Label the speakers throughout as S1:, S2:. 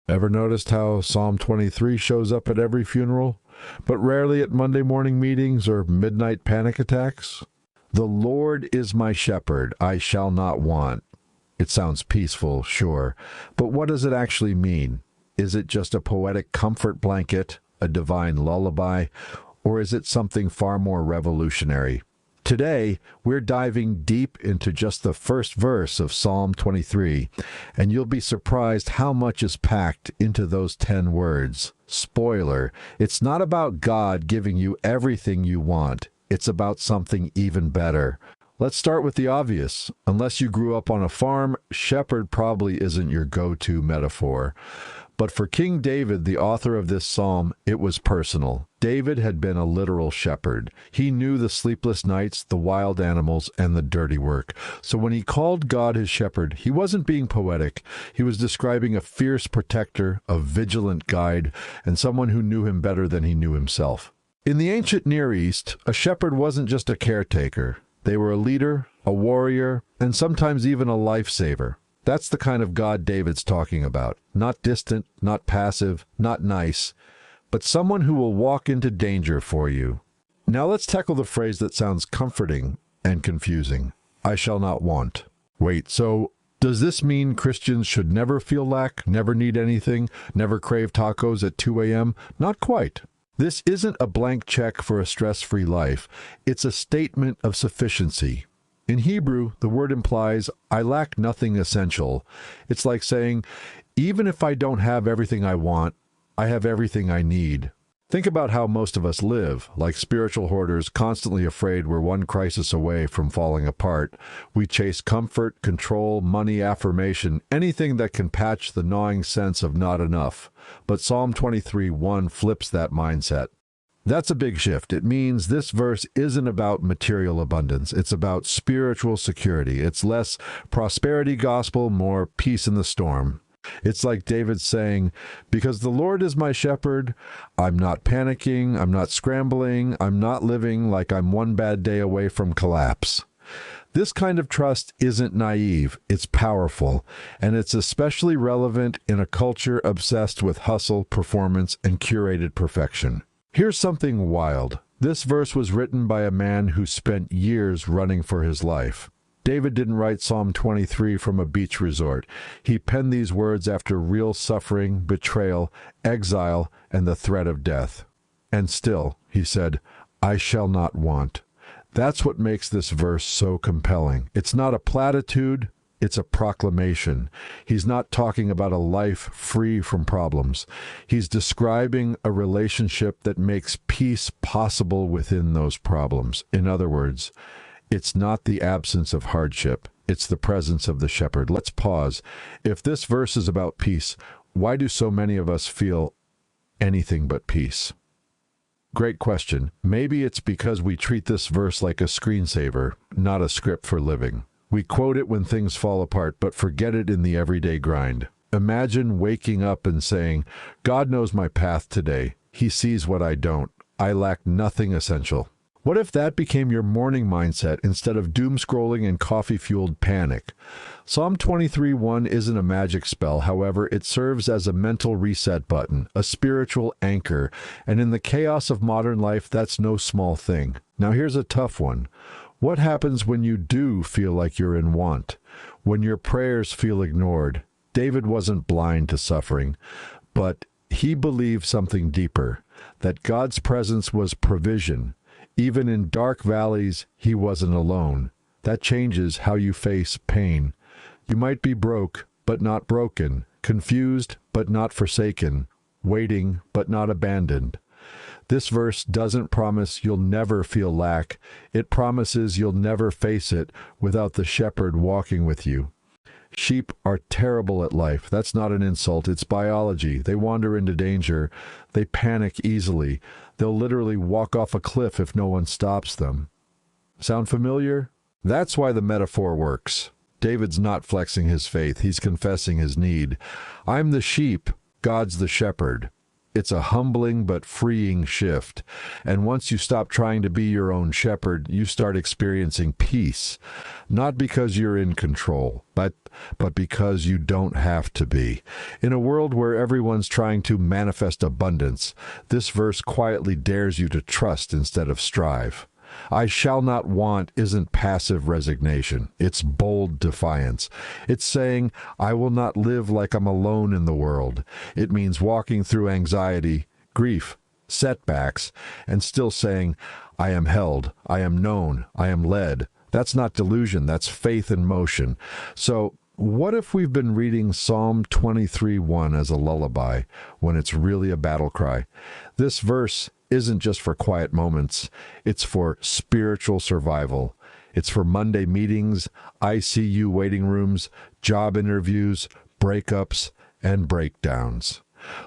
S1: Ever noticed how Psalm 23 shows up at every funeral, but rarely at Monday morning meetings or midnight panic attacks? The Lord is my shepherd, I shall not want. It sounds peaceful, sure, but what does it actually mean? Is it just a poetic comfort blanket, a divine lullaby, or is it something far more revolutionary? Today, we're diving deep into just the first verse of Psalm 23, and you'll be surprised how much is packed into those 10 words. Spoiler, it's not about God giving you everything you want. It's about something even better. Let's start with the obvious. Unless you grew up on a farm, shepherd probably isn't your go-to metaphor. But for King David, the author of this psalm, it was personal. David had been a literal shepherd. He knew the sleepless nights, the wild animals, and the dirty work. So when he called God his shepherd, he wasn't being poetic. He was describing a fierce protector, a vigilant guide, and someone who knew him better than he knew himself. In the ancient Near East, a shepherd wasn't just a caretaker. They were a leader, a warrior, and sometimes even a lifesaver. That's the kind of God David's talking about. Not distant, not passive, not nice, but someone who will walk into danger for you. Now let's tackle the phrase that sounds comforting and confusing. I shall not want. Wait, so does this mean Christians should never feel lack, never need anything, never crave tacos at 2 a.m.? Not quite. This isn't a blank check for a stress-free life. It's a statement of sufficiency. In Hebrew, the word implies, I lack nothing essential. It's like saying, even if I don't have everything I want, I have everything I need. Think about how most of us live, like spiritual hoarders constantly afraid we're one crisis away from falling apart. We chase comfort, control, money, affirmation, anything that can patch the gnawing sense of not enough. But Psalm 23:1 flips that mindset. That's a big shift. It means this verse isn't about material abundance. It's about spiritual security. It's less prosperity gospel, more peace in the storm. It's like David saying, because the Lord is my shepherd, I'm not panicking, I'm not scrambling, I'm not living like I'm one bad day away from collapse. This kind of trust isn't naive, it's powerful, and it's especially relevant in a culture obsessed with hustle, performance, and curated perfection. Here's something wild. This verse was written by a man who spent years running for his life. David didn't write Psalm 23 from a beach resort. He penned these words after real suffering, betrayal, exile, and the threat of death. And still, he said, I shall not want. That's what makes this verse so compelling. It's not a platitude. It's a proclamation. He's not talking about a life free from problems. He's describing a relationship that makes peace possible within those problems. In other words, it's not the absence of hardship. It's the presence of the shepherd. Let's pause. If this verse is about peace, why do so many of us feel anything but peace? Great question. Maybe it's because we treat this verse like a screensaver, not a script for living. We quote it when things fall apart, but forget it in the everyday grind. Imagine waking up and saying, God knows my path today. He sees what I don't. I lack nothing essential. What if that became your morning mindset instead of doom scrolling and coffee-fueled panic? Psalm 23:1 isn't a magic spell. However, it serves as a mental reset button, a spiritual anchor, and in the chaos of modern life, that's no small thing. Now here's a tough one. What happens when you do feel like you're in want? When your prayers feel ignored? David wasn't blind to suffering, but he believed something deeper, that God's presence was provision. Even in dark valleys, he wasn't alone. That changes how you face pain. You might be broke, but not broken, confused, but not forsaken, waiting, but not abandoned. This verse doesn't promise you'll never feel lack. It promises you'll never face it without the shepherd walking with you. Sheep are terrible at life. That's not an insult. It's biology. They wander into danger. They panic easily. They'll literally walk off a cliff if no one stops them. Sound familiar? That's why the metaphor works. David's not flexing his faith. He's confessing his need. I'm the sheep. God's the shepherd. it's a humbling but freeing shift. And once you stop trying to be your own shepherd, you start experiencing peace. Not because you're in control, but because you don't have to be. In a world where everyone's trying to manifest abundance, this verse quietly dares you to trust instead of strive. I shall not want isn't passive resignation. It's bold defiance. It's saying, I will not live like I'm alone in the world. It means walking through anxiety, grief, setbacks, and still saying, I am held, I am known, I am led. That's not delusion, that's faith in motion. So, what if we've been reading Psalm 23:1 as a lullaby when it's really a battle cry? This verse isn't just for quiet moments. It's for spiritual survival. It's for Monday meetings, ICU waiting rooms, job interviews, breakups, and breakdowns.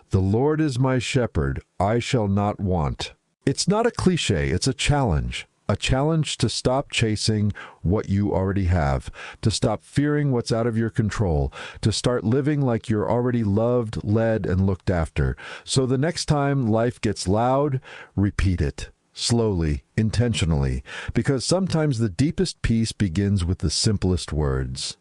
S1: The Lord is my shepherd, I shall not want. It's not a cliche, it's a challenge. A challenge to stop chasing what you already have, to stop fearing what's out of your control, to start living like you're already loved, led, and looked after. So the next time life gets loud, repeat it. Slowly, intentionally, because sometimes the deepest peace begins with the simplest words.